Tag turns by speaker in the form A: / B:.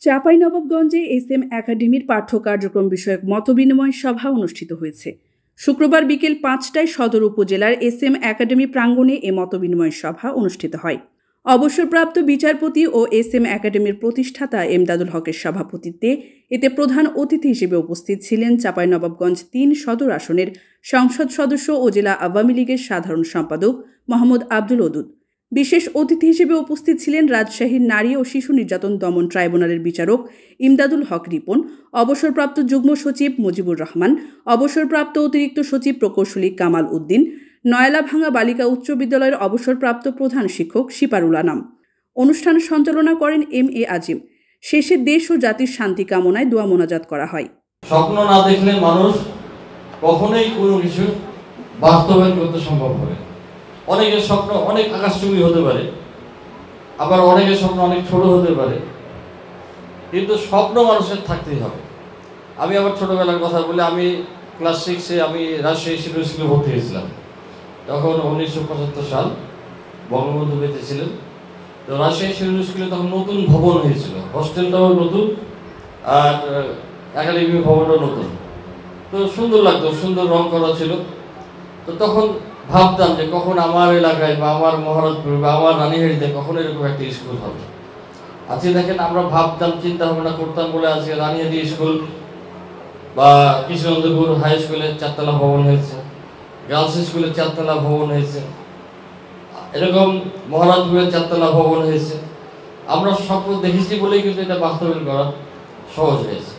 A: চাঁপাইনবাবগঞ্জে SM একাডেমির পাঠ্য কার্যক্রম বিষয়ক মতবিনিময় সভা অনুষ্ঠিত হয়েছে। শুক্রবার বিকেল ৫টায় সদর উপজেলার এসএম একাডেমি প্রাঙ্গণে এ মতবিনিময় সভা অনুষ্ঠিত হয়। অবসরপ্রাপ্ত বিচারপতি ও এসএম একাডেমির প্রতিষ্ঠাতা এমদাদুল হকের সভাপতিত্বে এতে প্রধান অতিথি হিসেবে উপস্থিত ছিলেন চাঁপাইনবাবগঞ্জ ৩ সদর আসনের সংসদ সদস্য ও জেলা আওয়ামী লীগের সাধারণ সম্পাদক মোহাম্মদ আব্দুল ওদুদ। বিশেষ অতিথি হিসেবে উপস্থিত ছিলেন রাজশাহীর নারী ও শিশু নির্যাতন দমন ট্রাইব্যুনালের বিচারক ইমদাদুল হক রিপন, অবসরপ্রাপ্ত যুগ্ম সচিব মুজিবুর রহমান, অবসরপ্রাপ্ত অতিরিক্ত সচিব প্রকৌশলী কামাল উদ্দিন, নয়লাভাঙ্গা বালিকা উচ্চ বিদ্যালয়ের অবসরপ্রাপ্ত প্রধান শিক্ষক শিপারুল আনাম। অনুষ্ঠান সঞ্চালনা করেন এম.এ. আজিম। শেষে দেশ ও জাতির শান্তি কামনায় দোয়া মোনাজাত করা হয়।
B: স্বপ্ন না দেখলে মানুষ কখনোই কোনো কিছু বাস্তবায়ন করতে সম্ভব হবে। অনেকের স্বপ্ন অনেক আকাশচুম্বী হতে পারে, আবার অনেকের স্বপ্ন অনেক ছোট হতে পারে, কিন্তু স্বপ্ন মানুষের থাকতেই হবে। আমি আবার ছোটবেলার কথা বলে, আমি ক্লাস 6-এ আমি রাজশাহী শিশু স্কুলে ভর্তি হয়েছিলাম। তখন 1975 সাল, বঙ্গবন্ধু বেঁচে ছিলেন। তো রাজশাহী শিশু স্কুলে তখন নতুন ভবন হয়েছিল, হোস্টেলটাও নতুন আর একাডেমি ভবনটাও নতুন। তো সুন্দর লাগতো, সুন্দর রং করা ছিল। তো তখন ভাবতাম যে কখন আমার এলাকায় বা আমার মহারাজপুর বা আমার রানীহাটিতে কখন এরকম একটা স্কুল হবে। আজকে দেখেন, আমরা ভাবতাম, চিন্তা ভাবনা করতাম বলে আজকে রানীহাটি স্কুল বা কৃষ্ণনন্দপুর হাই স্কুলের 4তলা ভবন হয়েছে, গার্লস স্কুলের 4তলা ভবন হয়েছে, এরকম মহারাজপুরের 4তলা ভবন হয়েছে। আমরা স্বপ্ন দেখেছি বলেই কিন্তু এটা বাস্তবায়ন করা সহজ হয়েছে।